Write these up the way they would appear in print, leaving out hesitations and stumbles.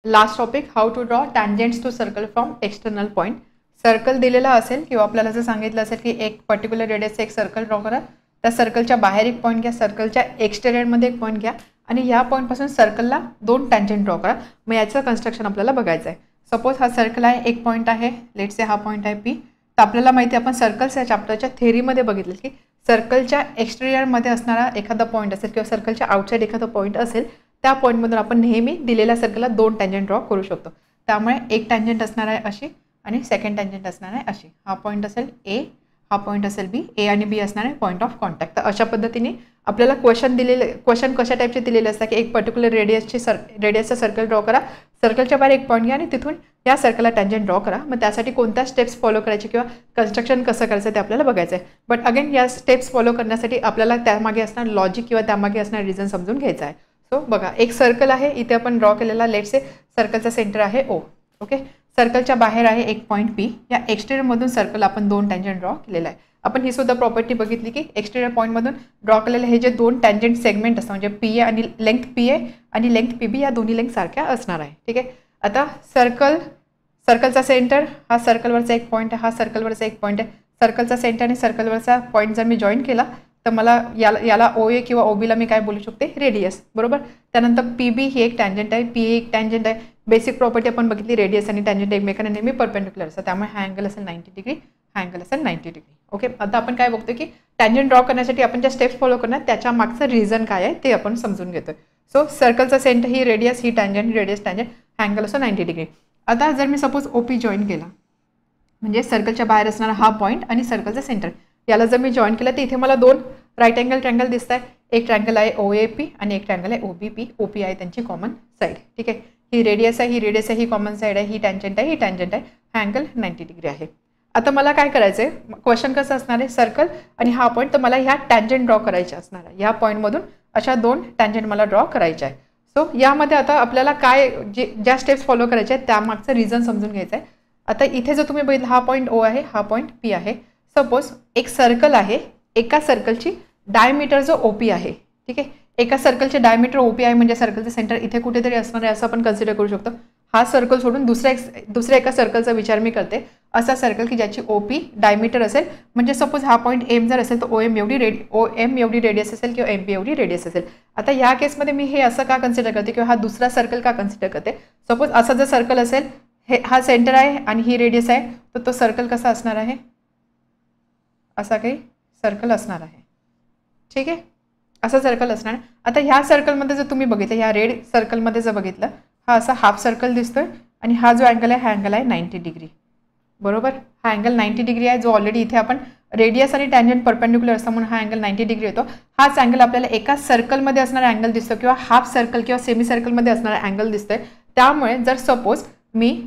Last topic, how to draw tangents to circle from external point. Circle दिलेला असेल किंवा आपल्याला जर सांगितलं असेल की एक पर्टिक्युलर रेडियसचं एक सर्कल ड्रॉ करा, त्या सर्कलच्या बाहेर एक पॉईंट घ्या, सर्कलच्या एक्सटेरियरमध्ये एक पॉईंट घ्या आणि ह्या पॉईंटपासून सर्कलला 2 टँजेंट ड्रॉ करा. मग याचं कन्स्ट्रक्शन आपल्याला बघायचं आहे. सपोज हा सर्कल आहे, एक पॉईंट आहे, लेट्स से हा पॉईंट आहे पी. तर आपल्याला माहिती आहे, आपण सर्कल्स या चॅप्टरच्या थेअरीमध्ये बघितलं की सर्कलच्या एक्सटेरियरमध्ये असणारा एखादा पॉईंट असेल किंवा सर्कलच्या आउटसाईड एखादा पॉईंट असेल, त्या पॉईंटमधून आपण नेहमी दिलेल्या सर्कलला 2 टँजेंट ड्रॉ करू शकतो. त्यामुळे एक टँजेंट असणार आहे अशी आणि सेकंड टँजेंट असणार आहे अशी. हा पॉईंट असेल ए, हा पॉईंट असेल बी, ए आणि बी असणार आहे पॉईंट ऑफ कॉन्टॅक्ट. तर अशा पद्धतीने आपल्याला क्वेश्चन कशा टाईपचे दिलेले असतात की एक पर्टिक्युलर रेडियसचा सर्कल ड्रॉ करा, सर्कलच्या बाहेर एक पॉईंट घ्या आणि तिथून या सर्कलला टँजेंट ड्रॉ करा. मग त्यासाठी कोणत्या स्टेप्स फॉलो करायचे किंवा कन्स्ट्रक्शन कसं करायचं ते आपल्याला बघायचं आहे. बट अगेन या स्टेप्स फॉलो करण्यासाठी आपल्याला त्यामागे असणार लॉजिक किंवा त्यामागे असणार रिझन समजून घ्यायचं आहे. सो बघा, एक सर्कल आहे इथे आपण ड्रॉ केलेला, लेट्स से सर्कलचा सेंटर आहे ओ. ओके, सर्कलच्या बाहेर आहे एक पॉईंट पी. या एक्सटेरियरमधून सर्कल आपण 2 टँजेंट ड्रॉ केलेला आहे. आपण ही सुद्धा प्रॉपर्टी बघितली की एक्सटेरियर पॉईंटमधून ड्रॉ केलेले हे जे 2 टँजेंट सेगमेंट असतात, म्हणजे पी ए आणि लेंथ पी ए आणि लेंथ पी बी, या दोन्ही लेंथ सारख्या असणार आहे. ठीक आहे. आता सर्कलचा सेंटर हा सर्कलवरचा एक पॉईंट आहे, हा सर्कलवरचा एक पॉईंट आहे. सर्कलचा सेंटर आणि सर्कलवरचा पॉईंट जर मी जॉईन केला तर मला याला ओ ए किंवा ओ बीला मी काय बोलू शकते, रेडियस. बरोबर. त्यानंतर पी बी ही एक टँजेंट आहे, पी ए एक टँजेंट आहे. बेसिक प्रॉपर्टी आपण बघितली, रेडियस आणि टँजेंट एकमेकांना नेहमी परपेंडिक्युलर असतात, त्यामुळे हा अँगल असेल 90 डिग्री, हा अँगल असेल 90 डिग्री. ओके. आता आपण काय बघतो की टँजेंट ड्रॉ करण्यासाठी आपण ज्या स्टेप्स फॉलो करणार त्याच्या मागचं रिझन काय आहे ते आपण समजून घेतोय. सो सर्कलचा सेंटर ही रेडियस, ही टँजेंट, रेडियस टँजेंट, हा अँगल असतो 90 डिग्री. आता जर मी सपोज ओ पी जॉईन केला, म्हणजे सर्कलच्या बाहेर असणारा हा पॉईंट आणि सर्कलचा सेंटर, याला जर मी जॉईन केलं तर इथे मला 2 राईट अँगल ट्रँगल दिसत आहे. एक ट्रँगल आहे ओ ए पी आणि एक ट्रँगल आहे O B P. O P आहे त्यांची कॉमन साईड. ठीक आहे. ही रेडियस आहे, ही रेडियस आहे, ही कॉमन साईड आहे, ही टँजेंट आहे, ही टँजेंट आहे. हा अँगल 90 डिग्री आहे. आता मला काय करायचं आहे, क्वेश्चन कसं असणार आहे, सर्कल आणि हा पॉईंट, तर मला ह्या टँजेंट ड्रॉ करायचे असणार आहे. ह्या पॉईंटमधून अशा 2 टँजेंट मला ड्रॉ करायचे आहे. सो यामध्ये आता आपल्याला काय ज्या स्टेप्स फॉलो करायचे आहेत त्यामागचं रिझन समजून घ्यायचं आहे. आता इथे जर तुम्ही बघितलं, हा पॉईंट ओ आहे, हा पॉईंट पी आहे. सपोज एक सर्कल आहे, एका सर्कलची डायमीटर जो ओ पी आहे. ठीक आहे. एका सर्कलचे डायमीटर ओ पी आहे म्हणजे सर्कलचं सेंटर इथे कुठेतरी असणार आहे असं आपण कन्सिडर करू शकतो. हा सर्कल सोडून दुसऱ्या एका सर्कलचा विचार मी करते, असा सर्कल की ज्याची ओ पी डायमीटर असेल, म्हणजे सपोज हा पॉईंट एम जर असेल तर ओ एम एवढी रेडियस असेल किंवा एम पी एवढी रेडियस असेल. आता या केसमध्ये मी हे असं का कन्सिडर करते किंवा हा दुसरा सर्कल का कन्सिडर करते, सपोज असा जर सर्कल असेल, हा सेंटर आहे आणि ही रेडियस आहे, तर तो सर्कल कसा असणार आहे, असा काही सर्कल असणार आहे. ठीक आहे. असा सर्कल असणार. आता ह्या सर्कलमध्ये जर तुम्ही बघितलं, ह्या रेड सर्कलमध्ये जर बघितलं, हा असा हाफ सर्कल दिसतोय आणि हा जो अँगल आहे हा अँगल आहे 90 डिग्री. बरोबर. हा अँगल 90 डिग्री आहे, जो ऑलरेडी इथे आपण रेडियस आणि टँजेंट परपेंडिक्युलर असतं म्हणून हा अँगल 90 डिग्री येतो. हाच अँगल आपल्याला एका सर्कलमध्ये असणारा अँगल दिसतो किंवा हाफ सर्कल किंवा सेमी सर्कलमध्ये असणारा अँगल दिसतोय. त्यामुळे जर सपोज मी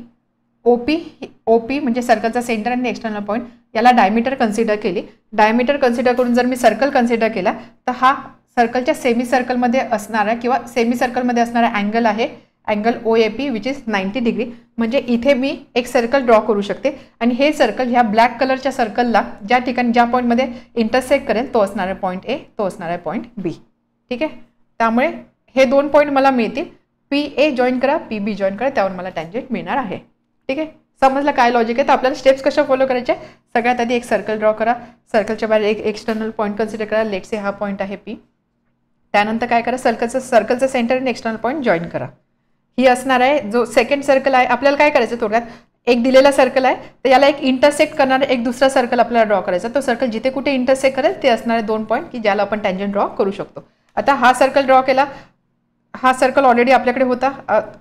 ओ पी म्हणजे सर्कलचा सेंटर आणि एक्सटर्नल पॉईंट याला डायमीटर कन्सिडर केली, डायमीटर कन्सिडर करून जर मी सर्कल कन्सिडर केला तर हा सर्कलच्या सेमी सर्कलमध्ये असणारा किंवा सेमी सर्कलमध्ये असणारा अँगल आहे angle O A P which is 90 degree. म्हणजे इथे मी एक सर्कल ड्रॉ करू शकते आणि हे सर्कल ह्या ब्लॅक कलरच्या सर्कलला ज्या ठिकाणी ज्या पॉईंटमध्ये इंटरसेक्ट करेल तो असणार आहे पॉईंट ए, तो असणार आहे पॉईंट बी. ठीक आहे. त्यामुळे हे 2 पॉईंट मला मिळतील. पी ए जॉईन करा, पी बी जॉईन करा, त्यावर मला टँजेंट मिळणार आहे. ठीक आहे. समजलं काय लॉजिक आहे. तर आपल्याला स्टेप्स कशा फॉलो करायचे, सगळ्यात आधी एक सर्कल ड्रॉ करा, सर्कलच्या बाहेर एक एक्सटर्नल पॉईंट कन्सिडर करा, लेट्स से हा पॉईंट आहे पी. त्यानंतर काय करा, सर्कलचं सेंटर आणि एक्सटर्नल पॉईंट जॉईन करा. ही असणार आहे जो सेकंड सर्कल आहे. आपल्याला काय करायचं, थोडक्यात एक दिलेला सर्कल आहे तर याला एक इंटरसेक्ट करणारा एक दुसरा सर्कल आपल्याला ड्रॉ करायचा. तो सर्कल जिथे कुठे इंटरसेक्ट करेल ते असणारे 2 पॉईंट की ज्याला आपण टँजेंट ड्रॉ करू शकतो. आता हा सर्कल ड्रॉ केला, हा सर्कल ऑलरेडी आपल्याकडे होता.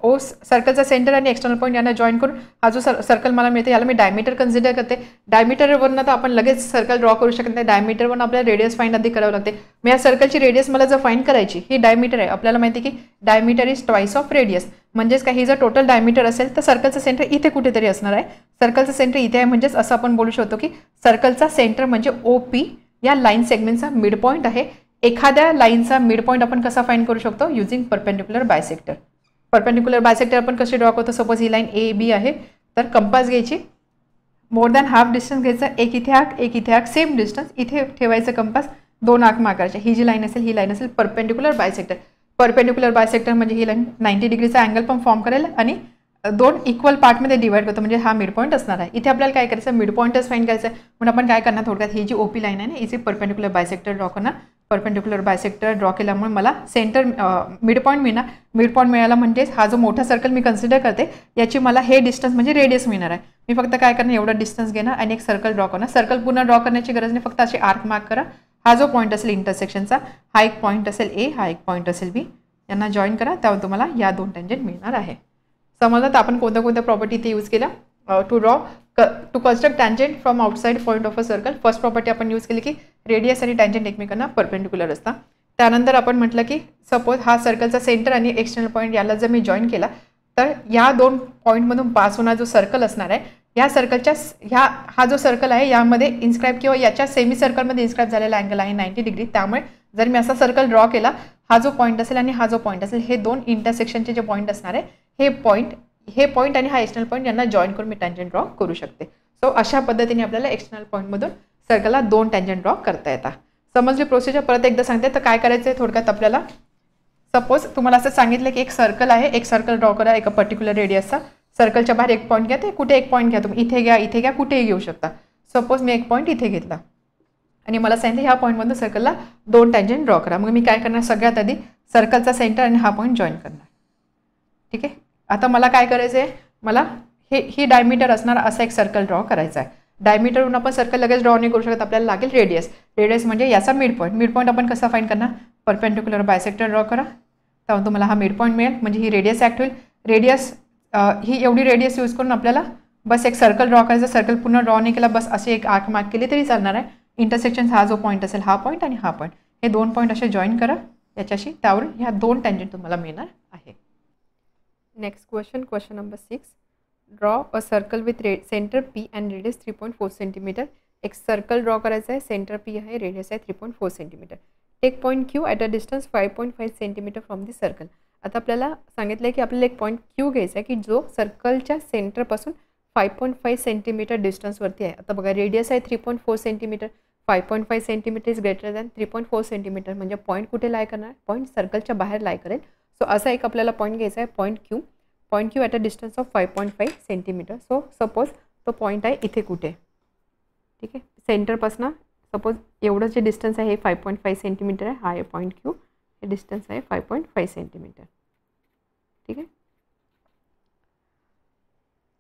ओ सर्कलचा सेंटर आणि एक्सटर्नल पॉईंट यांना जॉईन करून हा जो सर्कल मला मिळते याला मी डायमीटर कन्सिडर करते. डायमीटरवरनं तर आपण लगेच सर्कल ड्रॉ करू शकत नाही, डायमीटरवरून आपल्याला रेडियस फाइंड आधी करावं लागते. मग या सर्कलची रेडियस मला जर फाइंड करायची, ही डायमीटर आहे, आपल्याला माहिती आहे की diameter is twice of radius. म्हणजेच काय, ही जर टोटल डायमीटर असेल तर सर्कलचं सेंटर इथे कुठेतरी असणार आहे. सर्कलचं सेंटर इथे आहे म्हणजेच असं आपण बोलू शकतो की सर्कलचा सेंटर म्हणजे ओ पी या लाईन सेगमेंटचा मिड पॉईंट आहे. एखाद्या लाईनचा मिड पॉईंट आपण कसा फाइंड करू शकतो, using perpendicular bisector. Perpendicular bisector आपण कशी ड्रॉ करतो, suppose he line A B आहे तर कंपास घ्यायची, मोर दॅन हाफ डिस्टन्स घ्यायचं, एक इथे आर्क सेम डिस्टन्स इथे ठेवायचं कंपास, 2 आर्क मार्क करायचे. ही जी लाईन असेल ही लाईन असेल परपेंडिक्युलर बायसेक्टर. परपेंडिक्युलर बायसेक्टर म्हणजे ही लाईन 90 डिग्रीचा अँगल पण फॉर्म करेल आणि दोन इक्वल पार्टमध्ये डिवाइड करतो, म्हणजे हा मिड पॉईंट असणार आहे. इथे आपल्याला काय करायचं, मिड पॉईंटच फाइंड करायचं आहे. म्हणून आपण काय करणार, थोडक्यात ही जी ओपी लाईन आहे ना, हिची परपेंडिक्युलर बायसेक्टर ड्रॉ करणार. परपेंडिक्युलर बायसेक्टर ड्रॉ केल्यामुळे मला सेंटर मिड पॉईंट मिळणार. मिड पॉईंट मिळाला म्हणजे हा जो मोठा सर्कल मी कन्सिडर करते याची मला हे डिस्टन्स म्हणजे रेडियस मिळणार आहे. मी फक्त काय करणार, एवढा डिस्टन्स घेणार आणि एक सर्कल ड्रॉ करणार. सर्कल पुन्हा ड्रॉ करण्याची गरज नाही, फक्त असे आर्क मार्क करा. हा जो पॉईंट असेल इंटरसेक्शनचा, हा एक पॉईंट असेल ए, हा एक पॉईंट असेल बी, यांना जॉईन करा. त्यावर तुम्हाला या दोन टँजंट मिळणार आहे. समजलं. तर आपण कोणत्या प्रॉपर्टी इथे यूज केल्या to construct tangent from outside point of a circle. First property आपण यूज केली की रेडियस आणि टँजंट एकमेकांना परपेंडिक्युलर असतात. त्यानंतर आपण म्हटलं की सपोज हा सर्कलचा सेंटर आणि एक्सटर्नल पॉईंट याला जर मी जॉईन केला तर या दोन पॉईंटमधून पास होणारा जो सर्कल असणार आहे, या सर्कलच्या हा जो सर्कल आहे यामध्ये इन्स्क्राईब किंवा याच्या सेमी सर्कलमध्ये इन्स्क्राईब झालेला अँगल आहे 90 डिग्री. त्यामुळे जर मी असा सर्कल ड्रॉ केला, हा जो पॉईंट असेल आणि हा जो पॉईंट असेल, हे दोन इंटरसेक्शनचे जे पॉईंट असणार आहे, हे पॉईंट आणि हा एक्सटर्नल पॉईंट यांना जॉईन करून मी टँजंट ड्रॉ करू शकते. सो अशा पद्धतीने आपल्याला एक्सटर्नल पॉईंटमधून सर्कलला दोन टँजंट ड्रॉ करता येतात. समजली प्रोसिजर? परत एकदा सांगते. तर काय करायचं आहे थोडक्यात आपल्याला, सपोज तुम्हाला असं सांगितलं की एक सर्कल आहे, एक सर्कल ड्रॉ करा एका पर्टिक्युलर रेडियसचा. सर्कलच्या बाहेर एक पॉईंट घ्या, ते कुठे एक पॉईंट घ्या, तुम्ही इथे घ्या, कुठेही घेऊ शकता. सपोज मी एक पॉईंट इथे घेतला आणि मला सांगितलं ह्या पॉईंटमधून सर्कलला दोन टँजंट ड्रॉ करा. मग मी काय करणार, सगळ्यात आधी सर्कलचा सेंटर आणि हा पॉईंट जॉईन करणार. ठीक आहे. आता मला काय करायचं आहे, मला ही डायमीटर असणार असा एक सर्कल ड्रॉ करायचा आहे. डायमीटरवरून आपण सर्कल लगेच ड्रॉ नाही करू शकत, आपल्याला लागेल रेडियस. रेडियस म्हणजे याचा मिड पॉईंट आपण कसा फाइंड करणार, परपेंडिक्युलर बायसेक्टर ड्रॉ करा. त्यामुळे तुम्हाला हा मिड पॉईंट मिळेल, म्हणजे ही रेडियस ॲक्ट होईल. रेडियस ही एवढी रेडियस यूज करून आपल्याला बस एक सर्कल ड्रॉ करायचं. सर्कल पुन्हा ड्रॉ नाही केला, बस असे एक आर्क मार्क केली तरी चालणार आहे. इंटरसेक्शन हा जो पॉईंट असेल, हा पॉईंट आणि हा पॉईंट, हे दोन पॉईंट असे जॉईन करा याच्याशी. त्यावरून ह्या दोन टँजंट तुम्हाला मिळणार आहे. Next question number 6. Draw a circle with centre P and radius 3.4 centimetre. एक सर्कल ड्रॉ करायचा आहे, सेंटर पी आहे, रेडियस आहे 3.4 centimetre. Take point Q at a distance 5.5 centimetre from the circle. आता आपल्याला सांगितलं आहे की आपल्याला एक पॉईंट क्यू घ्यायचा आहे की जो सर्कलच्या सेंटरपासून 5.5 सेंटीमीटर डिस्टन्सवरती आहे. आता बघा, रेडियस आहे 3.4 centimetre, 5.5 centimetre is greater than 3.4 centimetre, म्हणजे पॉईंट कुठे लाय करणार, पॉईंट सर्कलच्या बाहेर लाय करेल. सो असा एक आपल्याला पॉईंट घ्यायचा आहे, point Q at a distance of 5.5 centimetre. So suppose तो पॉईंट आहे इथे कुठे, ठीक आहे, सेंटरपासून सपोज एवढं जे डिस्टन्स आहे हे 5.5 सेंटीमीटर आहे. हा आहे पॉईंट क्यू, हे डिस्टन्स आहे 5.5 सेंटीमीटर. ठीक आहे.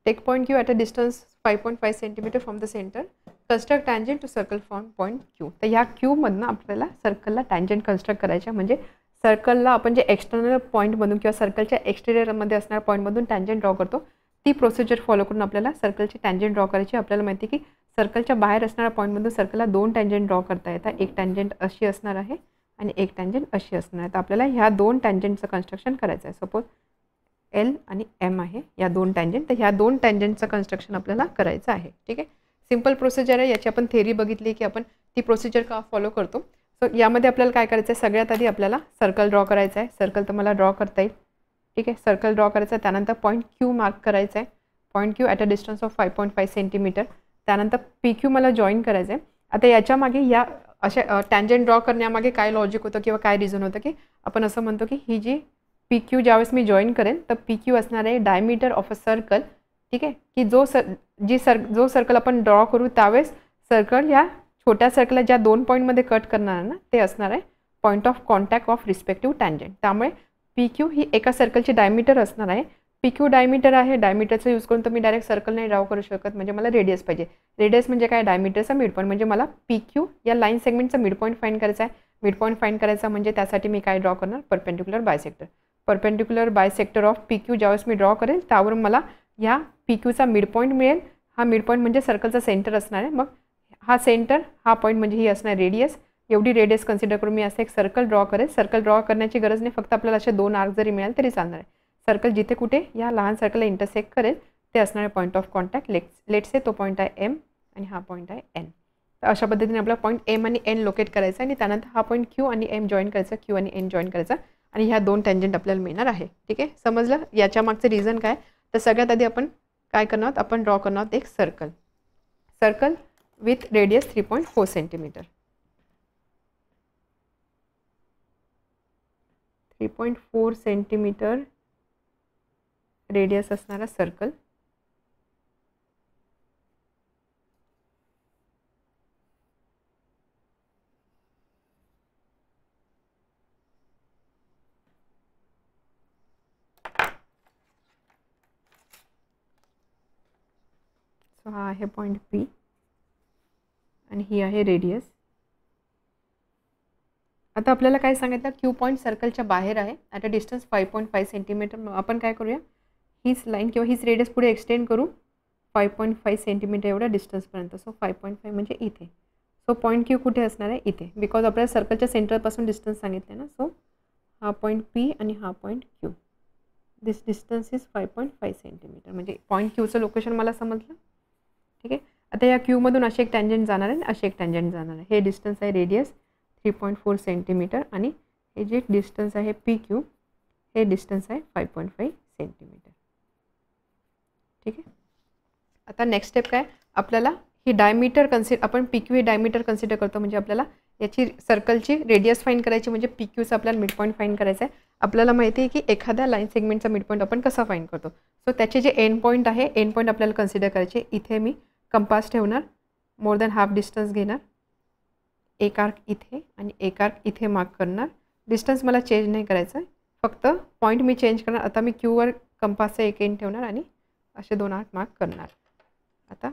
Take point Q at a distance 5.5 centimetre from the centre. Construct tangent to circle from point Q. तर ह्या क्यूमधनं आपल्याला सर्कलला टँजंट कन्स्ट्रक्ट करायच्या, म्हणजे सर्कलला आपण जे एक्सटर्नल पॉईंटमधून किंवा सर्कलच्या एक्सटेरियरमध्ये असणाऱ्या पॉईंटमधून टँजंट ड्रॉ करतो, ती प्रोसिजर फॉलो करून आपल्याला सर्कलची टँजंट ड्रॉ करायची. आपल्याला माहिती आहे की सर्कलच्या बाहेर असणाऱ्या पॉईंटमधून सर्कलला दोन टँजंट ड्रॉ करता येतात. एक टँजंट अशी असणार आहे आणि एक टँजंट अशी असणार आहे. तर आपल्याला ह्या दोन टँजंटचं कन्स्ट्रक्शन करायचं आहे. सपोज एल आणि एम आहे या दोन टँजंट, तर ह्या दोन टँजंटचं कन्स्ट्रक्शन आपल्याला करायचं आहे. ठीक आहे. सिम्पल प्रोसिजर आहे. याची आपण थेरी बघितली की आपण ती प्रोसिजर का फॉलो करतो. सो यामध्ये आपल्याला काय करायचं आहे, सगळ्यात आधी आपल्याला सर्कल ड्रॉ करायचं आहे. सर्कल तर मला ड्रॉ करता येईल. ठीक आहे. सर्कल ड्रॉ करायचं आहे. त्यानंतर पॉईंट क्यू मार्क करायचं आहे. Point Q at a distance of 5.5 centimetre. त्यानंतर पी क्यू मला जॉईन करायचं आहे. आता याच्यामागे या अशा टँजंट ड्रॉ करण्यामागे काय लॉजिक होतं किंवा काय रिझन होतं की आपण असं म्हणतो की ही जी पी क्यू ज्यावेळेस मी जॉईन करेन तर पी क्यू असणार आहे डायमीटर ऑफ अ सर्कल. ठीक आहे. की जो सर्कल आपण ड्रॉ करू त्यावेळेस सर्कल या छोट्या सर्कलला ज्या दोन पॉईंटमध्ये कट करणार आहे ना, ते असणार आहे point of contact of respective tangent. त्यामुळे पी क्यू ही एका सर्कलची डायमीटर असणार आहे. पी क्यू डायमीटर आहे. डायमीटरचा यूज करून तर मी डायरेक्ट सर्कल नाही ड्रॉ करू शकत, म्हणजे मला रेडियस पाहिजे. रेडियस म्हणजे काय, डायमीटरचा मिड पॉईंट. म्हणजे मला पी क्यू या लाईन सेगमेंटचा मिड पॉईंट फाइंड करायचा आहे. मिड पॉईंट फाइंड करायचा म्हणजे त्यासाठी मी काय ड्रॉ करणार, perpendicular bisector. Perpendicular bisector of P Q ज्यावेळेस मी ड्रॉ करेल त्यावरून मला या पी क्यूचा मिड पॉईंट मिळेल. हा मिड पॉईंट म्हणजे सर्कलचा सेंटर असणार आहे. मग हा सेंटर, हा पॉईंट म्हणजे ही असणार रेडियस. एवढी रेडियस कन्सिडर करून मी असं एक सर्कल ड्रॉ करेल. सर्कल ड्रॉ करण्याची गरज नाही, फक्त आपल्याला असे दोन आर्क जरी मिळाले तरी चालणार आहे. सर्कल जिथे कुठे या लहान सर्कलला इंटरसेक्ट करेल ते असणार आहे point of contact. Let's say तो पॉईंट आहे एम आणि हा पॉईंट आहे एन. तर अशा पद्धतीने आपला पॉईंट एम आणि एन लोकेट करायचा आणि त्यानंतर हा पॉईंट क्यू आणि एम जॉईन करायचा, क्यू आणि एन जॉईन करायचा आणि ह्या दोन टँजंट आपल्याला मिळणार आहे. ठीक आहे. समजलं याच्या मागचं रिझन काय. तर सगळ्यात आधी आपण काय करणार आहोत, आपण ड्रॉ करणार आहोत एक circle with radius 3.4 centimetre. 3.4 centimetre radius असणारा सर्कल. सो हा आहे पॉईंट P आणि ही आहे रेडियस. आता आपल्याला काय सांगितलं, क्यू पॉईंट सर्कलच्या बाहेर आहे ॲट अ डिस्टन्स 5.5 सेंटीमीटर. मग आपण काय करूया, हीच लाईन किंवा हीच रेडियस पुढे एक्सटेंड करू 5.5 सेंटीमीटर एवढ्या डिस्टन्सपर्यंत. सो 5.5 म्हणजे इथे. सो पॉईंट क्यू कुठे असणार आहे, इथे, बिकॉज आपल्याला सर्कलच्या सेंटरपासून डिस्टन्स सांगितलं ना. सो हा पॉईंट P आणि हा point Q, this distance is 5.5 centimetre. म्हणजे पॉईंट क्यूचं लोकेशन मला समजलं. ठीक आहे. आता या क्यूमधून असे एक टँजंट जाणार आहे आणि असे एक टँजंट जाणार आहे. हे डिस्टन्स आहे रेडियस 3.4 सेंटीमीटर आणि हे जे डिस्टन्स आहे PQ, हे डिस्टन्स आहे 5.5 सेंटीमीटर. ठीक आहे. आता नेक्स्ट स्टेप काय, आपल्याला ही डायमीटर आपण PQ हे डायमीटर कन्सिडर करतो. म्हणजे आपल्याला याची सर्कलची रेडियस फाईंड करायची, म्हणजे PQचा आपल्याला मिड पॉईंट फाईंड करायचा आहे. आपल्याला माहिती आहे की एखाद्या लाईन सेगमेंटचा मिड पॉईंट आपण कसा फाईंड करतो. सो त्याचे जे एंड पॉईंट आहे, एंड पॉईंट आपल्याला कन्सिडर करायचे. इथे मी कंपास ठेवणार, मोर दॅन हाफ डिस्टन्स घेणार, एक आर्क इथे आणि एक आर्क इथे मार्क करणार. डिस्टन्स मला चेंज नाही करायचं आहे, फक्त पॉईंट मी चेंज करणार. आता मी क्यूवर कंपासचा एक एंड ठेवणार आणि असे दोन आर्क मार्क करणार. आता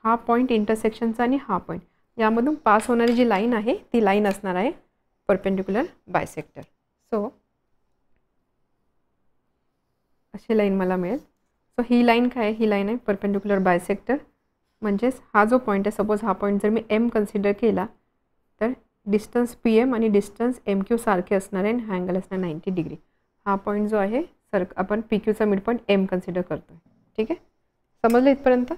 हा पॉईंट इंटरसेक्शनचा आणि हा पॉईंट, यामधून पास होणारी जी लाईन आहे ती लाईन असणार आहे परपेंडिक्युलर बायसेक्टर. सो अशी लाईन मला मिळेल. सो ही लाईन काय आहे, ही लाईन आहे परपेंडिक्युलर बायसेक्टर. म्हणजेच हा जो पॉईंट आहे, सपोज हा पॉईंट जर मी M कन्सिडर केला तर डिस्टन्स PM आणि डिस्टन्स MQ सारखे असणार आहे आणि हा अँगल असणार 90 डिग्री. हा पॉईंट जो आहे आपण PQचा मिड पॉईंट M कन्सिडर करतो आहे. ठीक आहे, समजलं इथपर्यंत.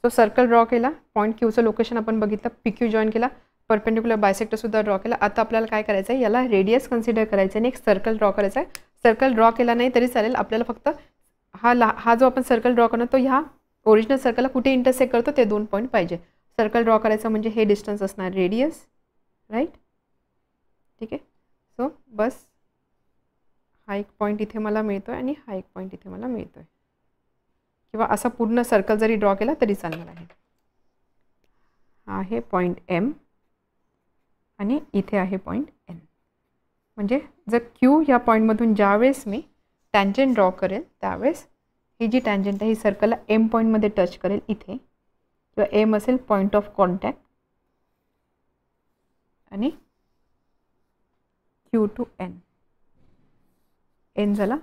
सो सर्कल ड्रॉ केला, पॉईंट क्यूचं लोकेशन आपण बघितलं, PQ जॉईन केला, परपेंडिक्युलर बायसेक्टरसुद्धा ड्रॉ केला. आता आपल्याला काय करायचं आहे, याला रेडियस कन्सिडर करायचं आहे आणि एक सर्कल ड्रॉ करायचा आहे. सर्कल ड्रॉ केला नाही तरी चालेल, आपल्याला फक्त हा जो आपण सर्कल ड्रॉ करणार तो ह्या ओरिजिनल सर्कलला कुठे इंटरसेक्ट करतो ते 2 पॉईंट पाहिजे. सर्कल ड्रॉ करायचं म्हणजे हे डिस्टन्स असणार रेडियस, राईट. ठीक आहे. सो बस हा एक पॉईंट इथे मला मिळतो आहे आणि हा एक पॉईंट इथे मला मिळतो आहे, किंवा असा पूर्ण सर्कल जरी ड्रॉ केला तरी चालणार आहे. हा आहे पॉईंट M आणि इथे आहे पॉईंट N. म्हणजे जर Q या पॉईंटमधून ज्यावेळेस मी टँजंट ड्रॉ करेल त्यावेळेस ही जी टँजंट आहे ही सर्कलला M पॉईंटमध्ये टच करेल इथे, किंवा M असेल पॉईंट ऑफ कॉन्टॅक्ट आणि Q टू N, N झाला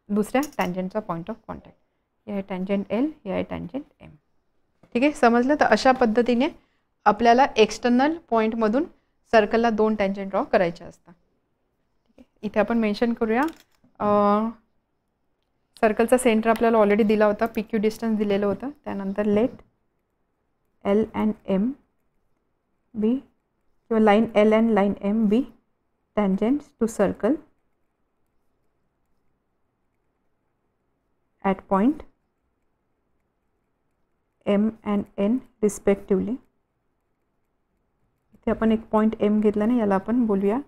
दुसऱ्या टँजंटचा पॉईंट ऑफ कॉन्टॅक्ट. हे आहे टँजंट L, हे आहे टँजंट M. ठीक आहे, समजलं. तर अशा पद्धतीने आपल्याला एक्सटर्नल पॉईंटमधून सर्कलला 2 टँजंट ड्रॉ करायचे असतात. ठीक आहे, इथे आपण मेन्शन करूया. सर्कलचा सेंटर आपल्याला ऑलरेडी दिला होता, PQ डिस्टन्स दिलेलं होतं. त्यानंतर let L and M be, किंवा line L and line M be tangents to circle at point M and N respectively. इथे आपण एक पॉईंट M घेतला ना, याला आपण बोलूया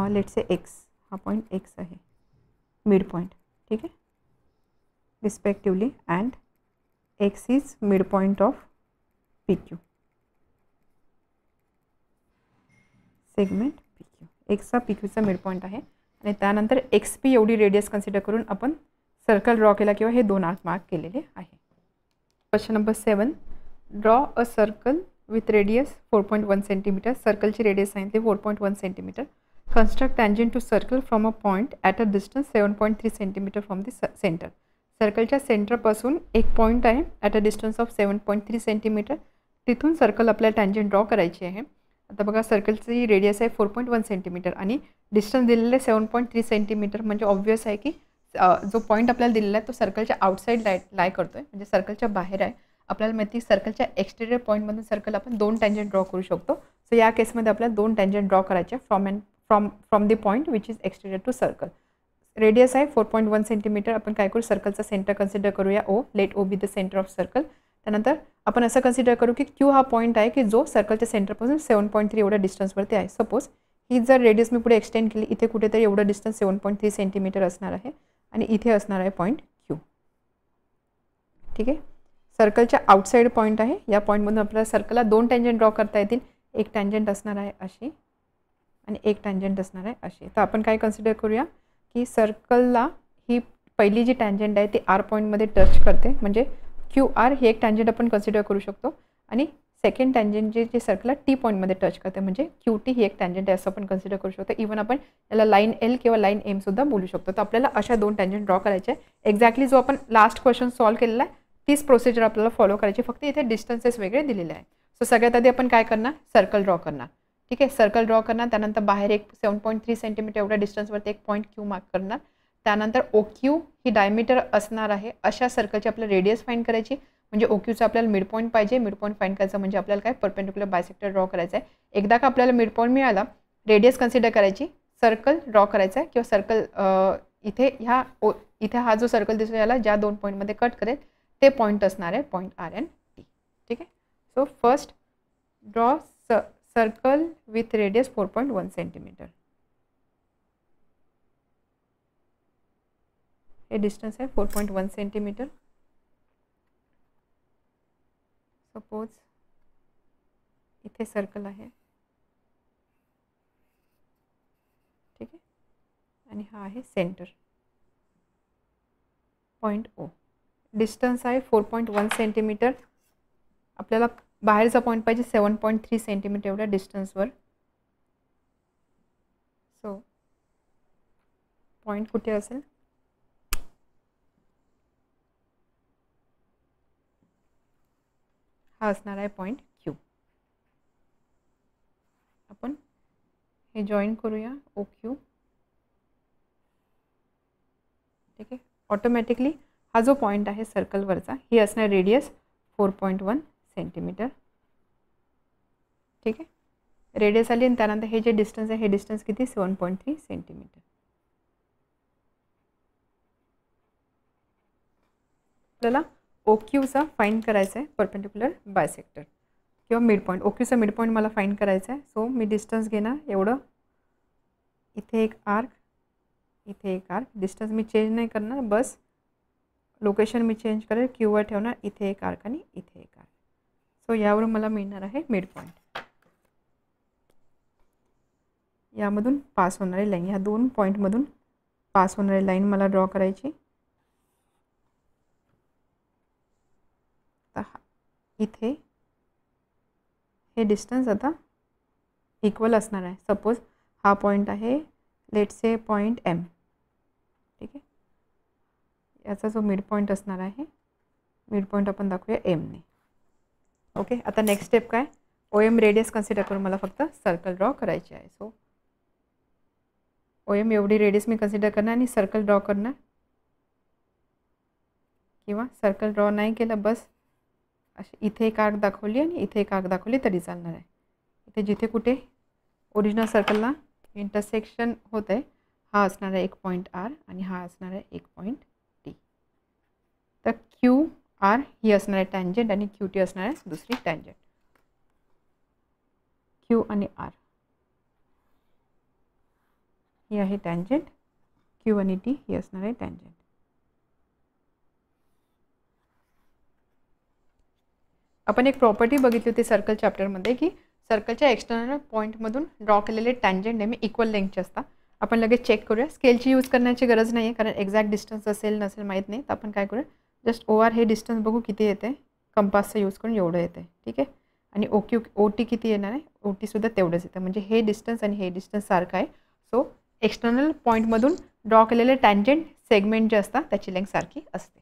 लेट से X. हा पॉईंट X आहे, मिड पॉईंट. ठीक आहे, respectively, and X is mid point of PQ, segment PQ. X हा PQचा मिड पॉईंट आहे आणि त्यानंतर XP एवढी रेडियस कन्सिडर करून आपण सर्कल ड्रॉ केला किंवा हे 2 आर्क मार्क केलेले आहे. Question number 7, draw a circle with radius 4.1 centimetre. सर्कलची रेडियस सांगितली 4.1 centimetre. Construct tangent to circle from a point at a distance 7.3 centimetre from the centre. सर्कलच्या सेंटरपासून एक पॉईंट आहे at a distance of 7.3 centimetre. तिथून circle आपल्याला tangent draw करायची आहे. आता बघा, सर्कलची रेडियस आहे 4.1 सेंटीमीटर आणि डिस्टन्स दिलेलं आहे 7.3 सेंटीमीटर. म्हणजे ऑब्व्हियस आहे की जो पॉईंट आपल्याला दिलेला आहे तो सर्कलच्या आउटसाईड लाय करतो आहे, म्हणजे सर्कलच्या बाहेर आहे. आपल्याला माहिती सर्कलच्या एक्सटेरियर पॉईंटमधून सर्कल आपण 2 टँजंट ड्रॉ करू शकतो. सो या केसमध्ये आपल्याला 2 टँजंट ड्रॉ करायचे from the point which is exterior to circle. Radius आहे 4.1 सेंटीमीटर. आपण काय करू, सर्कलचा सेंटर कन्सिडर करूया O. Let O be the centre of circle. त्यानंतर आपण असं कन्सिडर करू की Q हा पॉईंट आहे की जो सर्कलच्या सेंटरपासून 7.3 एवढ्या डिस्टन्सवरती आहे. सपोज ही जर रेडियस मी पुढे एक्सटेंड केली, इथे कुठेतरी एवढं डिस्टन्स 7.3 सेंटीमीटर असणार आहे आणि इथे असणार आहे पॉईंट क्यू. ठीक आहे. सर्कलच्या आउटसाईड पॉईंट आहे. या पॉईंटमधून आपल्याला सर्कलला 2 टँजंट ड्रॉ करता येतील. एक टँजंट असणार आहे अशी आणि एक टँजंट असणार आहे अशी. तर आपण काय कन्सिडर करूया की सर्कलला ही पहिली जी टँजंट आहे ती आर पॉईंटमध्ये टच करते, म्हणजे क्यू आर ही एक टँजंट आपण कन्सिडर करू शकतो. आणि सेकंड टँजंट जे सर्कलला टी पॉईंटमध्ये टच करते म्हणजे क्यू टी ही एक टँजंट आहे असं आपण कन्सिडर करू शकतो. इव्हन आपण याला लाईन एल किंवा लाईन एम सुद्धा बोलू शकतो. तर आपल्याला अशा 2 टँजंट ड्रॉ करायचे आहे. एक्झॅक्टली जो आपण लास्ट क्वेश्चन सॉल्व्ह केलेला आहे तीच प्रोसिजर आपल्याला फॉलो करायची, फक्त इथे डिस्टन्सेस वेगळे दिलेले आहे. सो सगळ्यात आधी आपण काय करणार, सर्कल ड्रॉ करणार. ठीक आहे. सर्कल ड्रॉ करणार, त्यानंतर बाहेर एक 7.3 सेंटीमीटर एवढ्या डिस्टन्सवरती एक पॉईंट क्यू मार्क करणार. त्यानंतर ओ क्यू ही डायमीटर असणार आहे अशा सर्कलची आपल्याला रेडियस फाईंड करायची, म्हणजे ओ क्यूचा आपल्याला मिड पॉईंट पाहिजे. मिड पॉईंट फाईंड करायचं म्हणजे आपल्याला काय परपेंडिक्युलर बायसेक्टर ड्रॉ करायचा आहे. एकदा का आपल्याला मिड पॉईंट मिळाला, रेडियस कन्सिडर करायची, सर्कल ड्रॉ करायचा आहे किंवा सर्कल इथे हा जो सर्कल दिसतो याला ज्या 2 पॉईंटमध्ये कट करेल ते पॉईंट असणार आहे पॉईंट आर अँड टी. ठीक आहे. So first draw circle with radius 4.1 centimetre. हे डिस्टन्स आहे 4.1 सेंटीमीटर. सपोज इथे सर्कल आहे. ठीक आहे. आणि हा आहे सेंटर पॉईंट ओ. डिस्टन्स आहे 4.1 सेंटीमीटर. आपल्याला बाहेरचा पॉईंट पाहिजे 7.3 सेंटीमीटर एवढ्या डिस्टन्सवर. सो पॉईंट कुठे असेल, हा असणार आहे पॉईंट क्यू. आपण हे जॉईन करूया ओ क्यू. ठीक आहे. ऑटोमॅटिकली हा जो पॉईंट आहे सर्कलवरचा ही असणार रेडियस 4.1 सेंटीमीटर. ठीक आहे. रेडियस आली आणि त्यानंतर हे जे डिस्टन्स आहे हे डिस्टन्स किती 7.3 सेंटीमीटर. आपल्याला ओ क्यूचा फाईंड करायचा आहे परपेंडिक्युलर बायसेक्टर किंवा मिड पॉईंट. ओ क्यूचा मिड पॉईंट मला फाईंड करायचा आहे. सो मी डिस्टन्स घेणार एवढं. इथे एक आर्क, इथे एक आर्क. डिस्टन्स मी चेंज नाही करणार, बस लोकेशन मी चेंज करेल, क्यूवर ठेवणार. इथे एक आर्क आणि इथे एक आर्क. सो यावरून मला मिळणार आहे मिड पॉईंट. यामधून पास होणारी लाईन, ह्या 2 पॉईंटमधून पास होणारी लाईन मला ड्रॉ करायची. इथे हे डिस्टन्स आता इक्वल असणार आहे. सपोज हा पॉईंट आहे लेट्स से पॉईंट एम. ठीक आहे. याचा जो मिड पॉईंट असणार आहे, मिड पॉईंट आपण दाखवूया एमने. ओके. आता नेक्स्ट स्टेप काय, ओ एम रेडियस कन्सिडर करून मला फक्त सर्कल ड्रॉ करायची आहे. सो ओ एम एवढी रेडियस मी कन्सिडर करणार आणि सर्कल ड्रॉ करणार, किंवा सर्कल ड्रॉ नाही केलं बस अशी इथे एक आर्क दाखवली आणि इथे एक आर्क दाखवली तरी चालणार आहे. इथे जिथे कुठे ओरिजिनल सर्कलला इंटरसेक्शन होत आहे हा असणार आहे एक पॉईंट आर आणि हा असणार आहे एक पॉईंट टी. तर क्यू आर ही असणार आहे टँजंट आणि क्यू टी असणार आहे दुसरी टँजंट. क्यू आणि आर ही आहे टँजंट, क्यू आणि टी ही असणार आहे टँजंट. आपण एक प्रॉपर्टी बघितली होती सर्कल चॅप्टरमध्ये की सर्कलच्या एक्सटर्नल पॉईंटमधून ड्रॉ केलेले टँजंट नेहमी इक्वल लेंथचे असतात. आपण लगेच चेक करूया. स्केलची यूज करण्याची गरज नाही आहे कारण एक्झॅक्ट डिस्टन्स असेल नसेल माहीत नाही. तर आपण काय करूया, जस्ट ओ आर हे डिस्टन्स बघू किती येते, कंपासचा यूज करून एवढं येते. ठीक आहे. आणि ओ क्यू ओ टी किती येणार आहे, ओ टीसुद्धा तेवढंच येतं, म्हणजे हे डिस्टन्स आणि हे डिस्टन्स सारखं आहे. सो एक्सटर्नल पॉईंटमधून ड्रॉ केलेले टँजंट सेगमेंट जे असतात त्याची लेंथ सारखी असते.